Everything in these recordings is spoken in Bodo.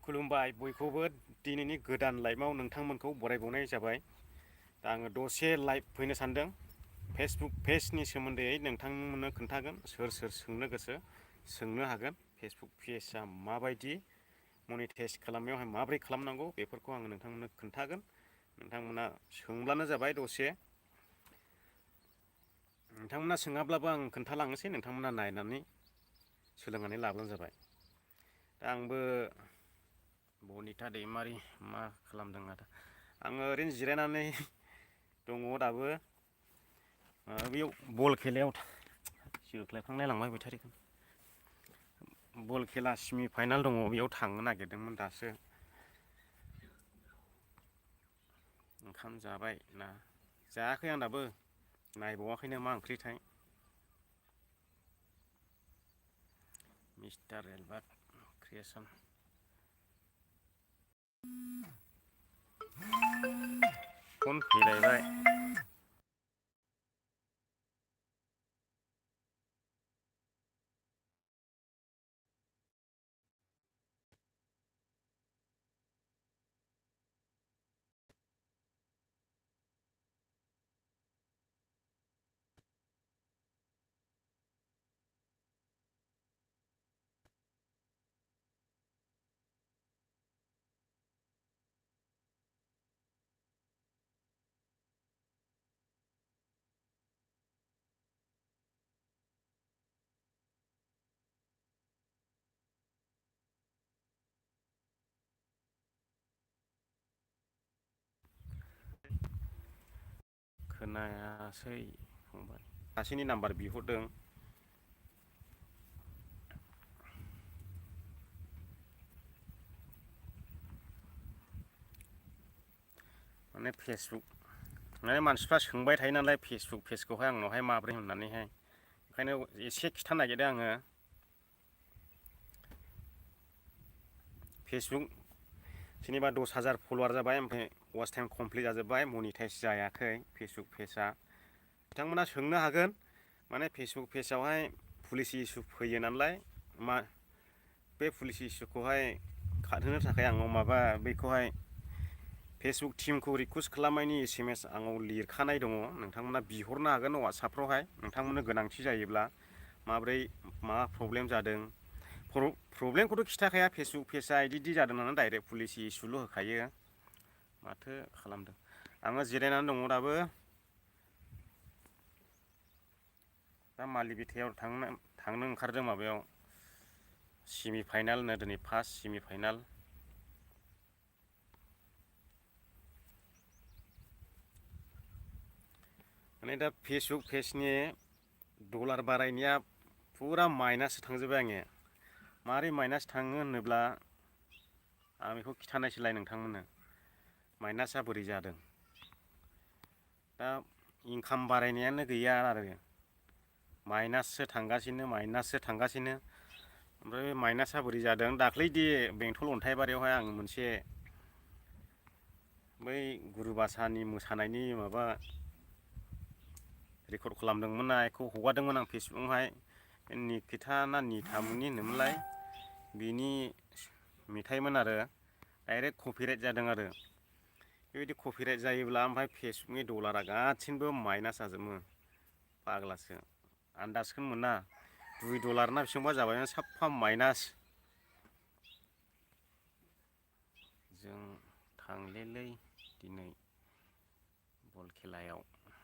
खुलुमबाय बयखौबो दिनैनि गोदान लाइभआव नोंथांमोनखौ बरायबावनाय जाबाय। दा आङो दसे लाइभ फैनो सानदों। फेसबुक पेजनि सोमोन्दै नोंथांमोननो खोन्थागोन। सोर सोर सोंनो गोसो सोंनो हागोन। फेसबुक पेजआ माबायदि मनिटाइज खालामनायावहाय माबोरै खालामनांगौ बेफोरखौ आङो नोंथांमोननो खोन्थागोन। नोंथांमोना सोंब्लानो जाबाय दसे। नोंथांमोना सोङाब्लाबो आं खोन्थालांनोसै, नोंथांमोना नायनानै सोलोंनानै लाब्लानो जाबाय। दा आंबो बनिथा दैमारि मा खालामदों आदा? आङो ओरैनो जिरायनानै दङ दाबो। बेयाव बल खेलायाव जोख्लायखांलाय लांबाय बेटारिखौ। बल खेला सेमि फाइनाल दङ, बेयाव थांनो नागिरदोंमोन दासो। ओंखाम जाबाय ना जायाखै आं दाबो, नायबावाखैनो मा ओंख्रिथाय। मिस्टार एलबार्ट क्रिएसन फन फैलायबाय। खोनायासै फंबाय। सासेनि नाम्बार बिहरदों। माने फेसबुक माने मानसिफ्रा सोंबाय थायो नालाय फेसबुक पेजखौहाय आंनावहाय माब्रै होननानैहाय, ओंखायनो एसे खिथानो नागिरदों आङो। फेसबुक जेनेबा 10,000 फल'वार जाबाय, ओमफ्राय वाच टाइम कमप्लिट जाजोब्बाय, मनिटाइज जायाखै फेसबुक पेजआ। बिथांमोना सोंनो हागोन। माने फेसबुक पेजआवहाय पुलिस इसु फैयो नालाय, बे पुलिस इसुखौहाय खारहोनो थाखाय आंनाव माबा बेखौहाय फेसबुक टिमखौ रिकुवेस्ट खालामनायनि SMS आंनाव लिरखानाय दङ। नोंथांमोना बिहरनो हागोन वाट्सएपफ्रावहाय, नोंथांमोननो गोनांथि जायोब्ला माब्रै मा प्रब्लेम जादों। प्रब्लेमखौथ' खिथाखाया, फेसबुक पेजआ इदि जादों होननानै डाइरेक्ट पुलिस इसुल' होखायो। माथो खालामदों, आङो जिरायनानै दङ दाबो। दा मालिबिथायाव थांनो ओंखारदों माबायाव सेमि फाइनालनो, दिनै फार्स्ट सेमि फाइनाल। माने दा फेसबुक पेजनि डलार बारायनाया फुरा माइनाससो थांजोब्बाय आंनिया। मारै माइनास थाङो होनोब्ला आं बेखौ खिथानायसैलाय नोंथांमोननो। माइनासआ बोरै जादों। दा इनकाम बारायनायानो गैया आरो, माइनाससो थांगासिनो माइनाससो थांगासिनो। ओमफ्राय बे माइनासआ बोरै जादों, दाख्लैदि बेंटल अन्थाइबारियावहाय आं मोनसे बै गुरुबासानि मोसानायनि माबा रेकर्ड खालामदोंमोन ना, बेखौ हगारदोंमोन आं फेसबुकआवहाय। निकिता ना निथामुनि होनोमोनलाय, बिनि मेथाइमोन आरो। डाइरेक्ट कपिराइट जादों आरो। बेबायदि कपिराइट जायोब्ला ओमफ्राय फेसबुकनि डलारा गासिनबो माइनास जाजोबो। फाग्लासो आन्दाजखौनो मोना। $2 ना बेसेबांबा जाबाय, साफा माइनास। जों थांलेलै दिनै बल खेलायाव,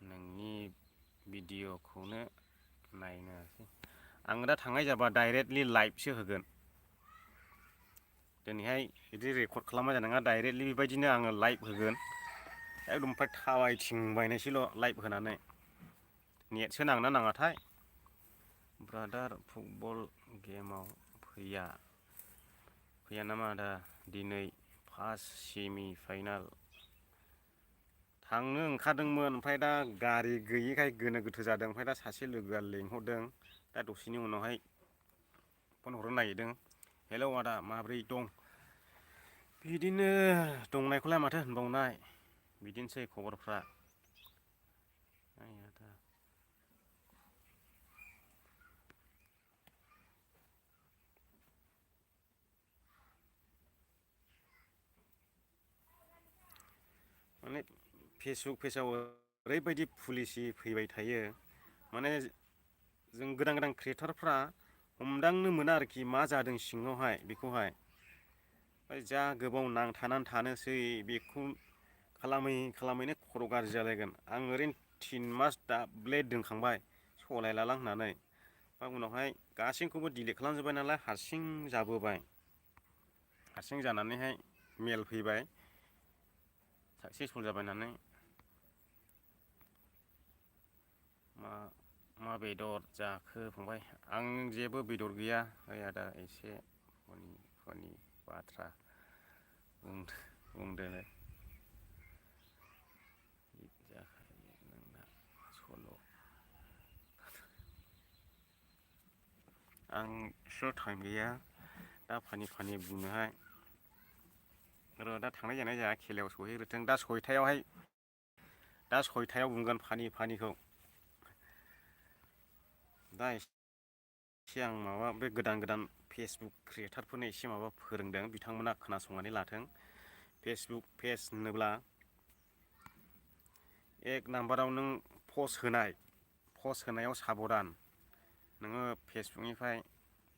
नोंनि भिडिअ'खौनो नायनोसै। आङो दा थांनाय जाबा डाइरेक्टलि लाइभसो होगोन। दिनैहाय बिदि रेकर्ड खालामनाय जानाय नङा, डाइरेक्टलि बेबायदिनो आङो लाइभ होगोन। एकदम ओमफ्राय थाबायथिंबायनायसैल' लाइभ होनानै। नेटसो नांना नाङाथाय। ब्रादार फुटबल गेमाव फैया नामा आदा? दिनै फार्स्ट सेमि फाइनाल। थांनो ओंखारदोंमोन, ओमफ्राय दा गारि गैयिखाय गोनो गोथो जादों। ओमफ्राय दा सासे लोगोआ लेंहरदों, दा दसेनि उनावहाय फन हरनो नागिरदों। हेलौ आदा माब्रै दं? बिदिनो दंनायखौलाय माथो होनबावनाय, बिदिनोसै खबरफ्रा। फेसबुक पेजाव ओरैबायदि पुलिसि फैबाय थायो माने जों गोदान गोदान क्रियेटरफ्रा हमदांनो मोना आरोखि मा जादों सिङावहाय बेखौहाय जा गोबाव नांथानानै थानोसै बेखौ खालामै खालामैनो खर' गाज्रि जालायगोन आं ओरैनो 3 मास दाब्ले दोनखांबाय सलायलालां होननानै बा उनावहाय गासैखौबो डिलिट खालामजोब्बाय नालाय हारसिं जाबोबाय हारसिं जानानैहाय मेल फैबाय साक्सेसफुल जाबाय होननानै मा बेदर जाखो फंबाय आं जेबो बेदर गैया ओइ आदा एसे फनि बाथ्रा बुंदोनो नोंना सल' आं एसेल' टाइम गैया दा फानि बुंनोहाय र' दा थांनाय जाया खेलायाव सहैग्रोथों दा सयथायाव बुंगोन फानिखौ दा एसे आं माबा बे गोदान फेसबुक क्रियेटारफोरनो एसे माबा फोरोंदों बिथांमोना खोनासंनानै लाथों फेसबुक पेज होनोब्ला एक नाम्बाराव नों पस्ट होनायाव साबधान नोङो फेसबुकनिफ्राय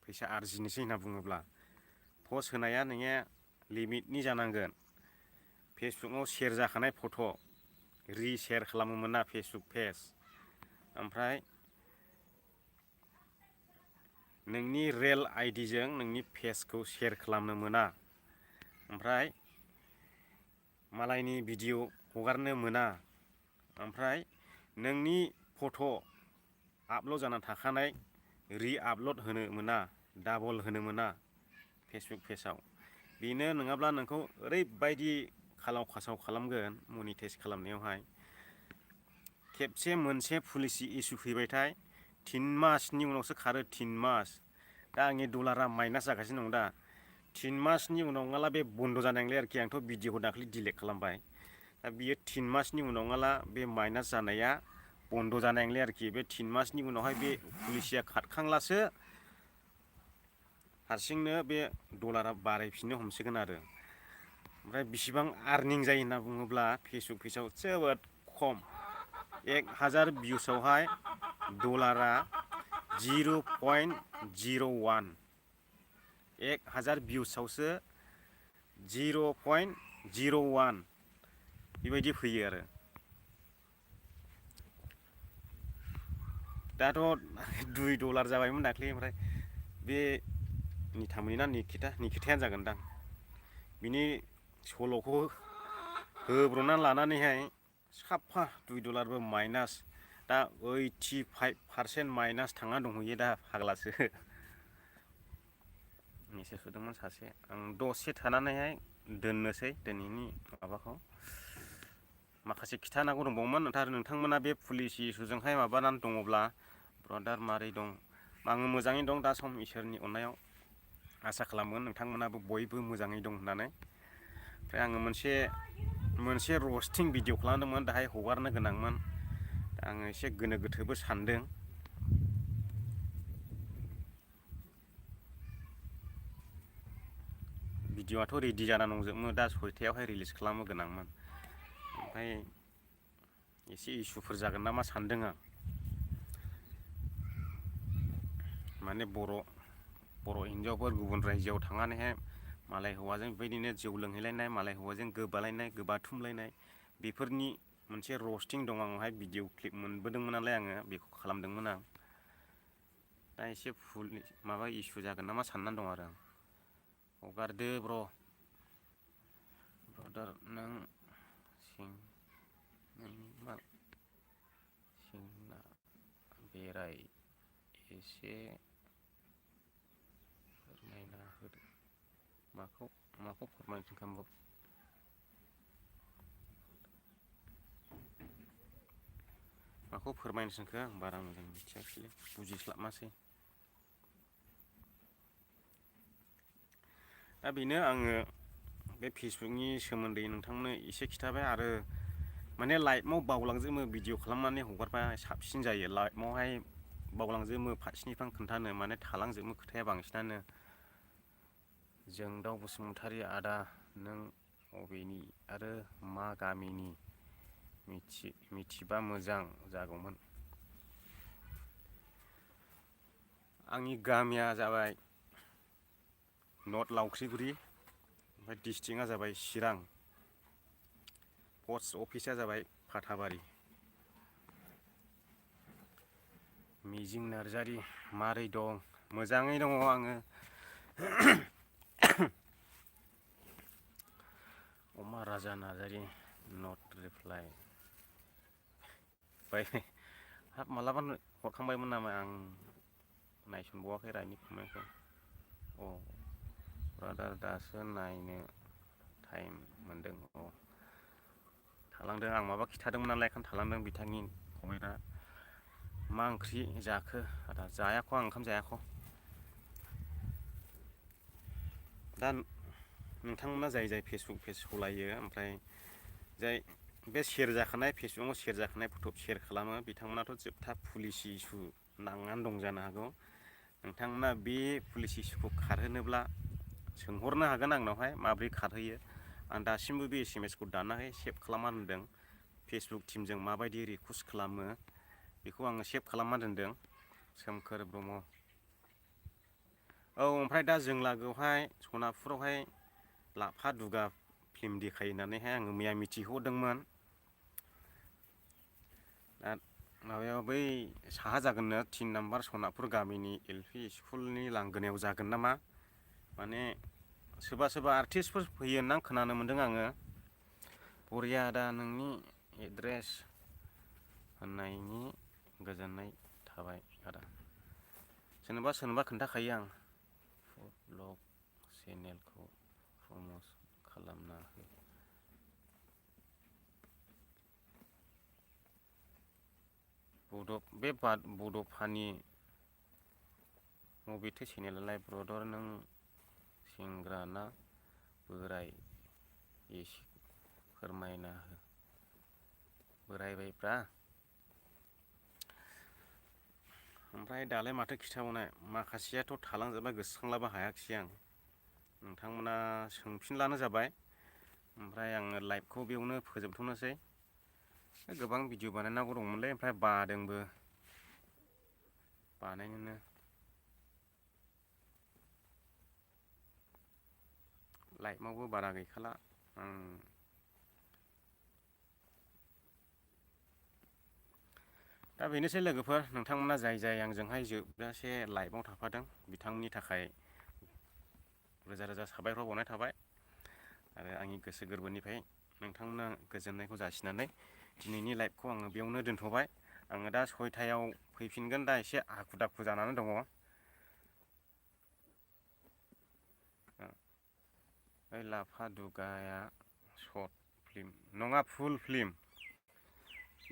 फैसा आरजिनोसै होनना बुङोब्ला पस्ट होनाया नोंनिया लिमिटनि जानांगोन फेसबुकाव शेयार जाखानाय फट' रिशेयार खालामनो मोना फेसबुक पेज ओमफ्राय नोंनि रियेल आइडिजों नोंनि पेजखौ शेयार खालामनो मोना ओमफ्राय मालायनि भिडिअ हगारनो मोना ओमफ्राय नोंनि फट' आपल'ड जानानै थाखानाय रि-आपल'ड होनो मोना डाबल होनो मोना फेसबुक पेजाव बेनो नङाब्ला नोंखौ ओरैबायदि खालाव खासाव खालामगोन मनिटाइज खालामनायावहाय खेबसे मोनसे पुलिसि इसु फैबायथाय 3 मासनि उनावसो खारो 3 मास दा आंनि डलारा माइनास जागासिनो दं दा 3 मासनि उनाव नङाला बे बन्द' जानाय नंला आरोखि आंथ' भिडिअखौ दाखालि डिलिट खालामबाय दा बियो 3 मासनि उनाव नङाला बे माइनास जानाया बन्द' जानाय नंला आरोखि बे 3 मासनि उनावहाय बे पुलिसिया खारखांलासो हारसिंनो बे डलारा बारायफिननो हमसिगोन आरो ओमफ्राय बिसिबां आर्निं जायो होनना बुङोब्ला फेसबुक पेजाव जोबोद खम 1000 भिउसावहाय डलारा 0.01 1000 भिउसावसो 0.01 बेबायदि फैयो आरो दाथ' $2 जाबायमोन दाख्लै ओमफ्राय बे निथामोनि ना निखिथायानो जागोनदां बिनि सल'खौ होब्र'नानै लानानैहाय साफा $2बो माइनास दा 85% माइनास थांना दंहैयो दा फाग्लासो मेसेज होदोंमोन सासे आं दसे थानानैहाय दोननोसै दिनैनि माबाखौ माखासे खिथानांगौ दंबावोमोन नोंथांमोना बे पुलिसि इसुजोंहाय माबानानै दङब्ला ब्रादार मारै दं आङो मोजाङै दं दा सम इसोरनि अननायाव आसा खालामगोन नोंथांमोनाबो बयबो मोजाङै दं होननानै ओमफ्राय आङो मोनसे रस्टिं भिडिअ खालामदोंमोन दाहाय हगारनो गोनांमोन दा आङो एसे गोनो गोथोबो सानदों भिडिअ'आथ' रेडि जाना दंजोबो दा 6थायावहाय रिलिज खालामनो गोनांमोन ओमफ्राय एसे इसुफोर जागोन नामा सानदों आं माने बर' हिन्जावफोर गुबुन रायजोआव थांनानैहाय मालाय हौवाजों बेबायदिनो जौ लोंहैलायनाय मालाय हौवाजों गोबालायनाय गोबाथुमलायनाय बेफोरनि मोनसे रस्टिं दं आंहाय भिडिअ क्लिप मोनबोदोंमोन नालाय आङो बेखौ खालामदोंमोन आं दा एसे माबा इसु जागोन नामा साननानै दं आरो आं हगारदो ब्रदार नों सिंना बेराय एसे फोरमायना होदो माखौ फोरमायनो थिनखो माखौ फोरमायनो थिनखो आं बारा मोजां मिथियाखैलै बुजिस्लाबासै दा बेनो आङो बे फेसबुकनि सोमोन्दै नोंथांमोननो एसे खिथाबाय आरो माने लाइभआव बावलांजोबो भिडिअ खालामनानै हगारबा साबसिन जायो लाइभआवहाय बावलांजोबो फारसेनिफ्राय खोन्थानो माने थालांजोबो खोथाया बांसिनानो जोंदाव बसुमतारी आदा नों अबेनि आरो मा गामिनि मिथिबा मोजां जागौमोन। आंनि गामिया जाबाय नर्थ लावख्रिगुरि, ओमफ्राय डिस्ट्रिक्टआ जाबाय चिरां, पस्ट अफिसा जाबाय फाथाबारि। मिजिं नार्जारि, मारै दं? मोजाङै दङ आङो। अमा राजा नार्जारि, नट रिप्लाइ। हाब मालाबा हरखांबायमोन नामा? आं नायसनबावाखै रायनि कमेन्टखौ। अ ब्रादार दासो नायनो टाइम मोनदों। अ थालांदों, आं माबा खिथादोंमोन नालाय बेखायनो थालांदों बिथांनि कमेन्टआ। मा ओंख्रि जाखो? आदा जायाख' आं ओंखाम जायाख'। दा नोंथांमोना जाय जाय फेसबुक पेज सलायो, ओमफ्राय जाय बे सेयार जाखानाय फेसबुकाव सेयार जाखानाय फट' सेयार खालामो, बिथांमोनाथ' जोबथा पुलिसि इसु नांनानै दं जानो हागौ। नोंथांमोना बे पुलिस इस्युखौ खारहोनोब्ला सोंहरनो हागोन आंनावहाय माब्रै खारहोयो। आं दासिमबो बे SMS खौ दानाखै, सेभ खालामना दोनदों। फेसबुक टिमजों माबायदि रिकुवेस्ट खालामो बेखौ आङो सेभ खालामना दोनदों। सोमखोर ब्रह्म। औ ओमफ्राय दा जों लागोआवहाय सनापुरावहाय लाफा दुगा फिल्म देखायो होननानैहाय आङो मैया मिथिहोहरदोंमोन। दा माबायाव बै साहा जागोननो 3 नाम्बार सनापुर गामिनि LP स्कुलनि लांगोनायाव जागोन नामा? माने सोरबा सोरबा आर्टिस्टफोर फैयो होनना खोनानो मोन्दों आङो। बरिया दा नोंनि एड्रेस होननायनि गोजोननाय थाबाय आदा। सोरनोबा खोन्थाखायो आं। ब्लग चेनेलखौ प्रम'ट खालामना हो। बे बड'फानि मबेथो चेनेलालाय ब्रदर? नों सेंग्रा ना बोराय एसे फोरमायना हो। बोरायबायब्रा। ओमफ्राय दालाय माथो खिथाबावनाय, माखासेयाथ' थालांजोबबाय, गोसोखांलाबो हायाखिसै आं। नोंथांमोना सोंफिनब्लानो जाबाय। ओमफ्राय आङो लाइभखौ बेयावनो फोजोबथ'नोसै। गोबां भिडिअ बानायनांगौ दंमोनलै, ओमफ्राय बादोंबो बानायनोनो। लाइभआवबो बारा गैखाला। दा बेनोसै लोगोफोर, नोंथांमोना जाय जाय आंजोंहाय जोबजासे लाइभआव थाफादों बिथांमोननि थाखाय रोजा रोजा साबायखर बावनाय थाबाय। आरो आंनि गोसो गोरबोनिफ्राय नोंथांमोना गोजोननायखौ जासिनानै दिनैनि लाइभखौ आङो बेयावनो दोनथ'बाय। आङो दा 6टायाव फैफिनगोन। दा एसे हाखु दाखु जानानै दङ। ओइ लाफा दुगाया सर्ट फिल्म नङा, फुल फिल्म।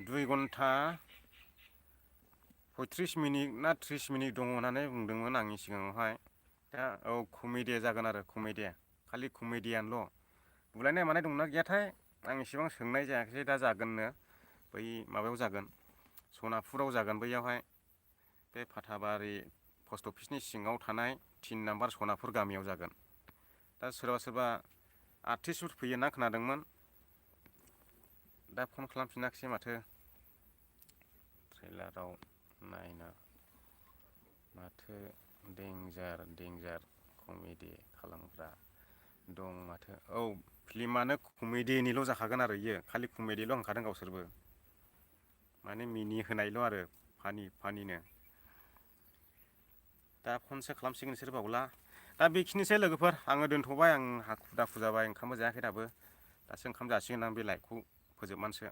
2 घन्टा 35 मिनिट ना 30 मिनिट दङ होननानै बुंदोंमोन आंनि सिगाङावहाय। दा औ कमेडिया जागोन आरो कमेडिया, खालि कमेडियानोल'। बुलायनाय मानाय दंना गैयाथाय आं एसेबां सोंनाय जायाखिसै। दा जागोननो, बै माबायाव जागोन, सनापुराव जागोन, बैयावहाय बे फाथाबारि पस्ट अफिसनि सिङाव थानाय 3 नाम्बार सनापुर गामियाव जागोन। दा सोरबा सोरबा आर्टिस्टफोर फैयो होनना खोनादोंमोन। दा फन खालामफिनाखिसै माथो। ट्रेलाराव नायना माथो डेन्जार कमेडि खालामग्रा दं माथो। औ फिल्मानो कमेडिनिल' जाखागोन आरो इयो, खालि कमेडिल' होनखादों गावसोरबो। माने मिनि होनायल' आरो फानिनो। दा फनसो खालामसिगोन बिसोर बावला। दा बेखिनिसै लोगोफोर, आङो दोनथ'बाय। आं हाखु दाखु जाबाय, ओंखामबो जायाखै दाबो। दासो ओंखाम जासिगोन आं, बे लाइभखौ फोजोबनानैसो।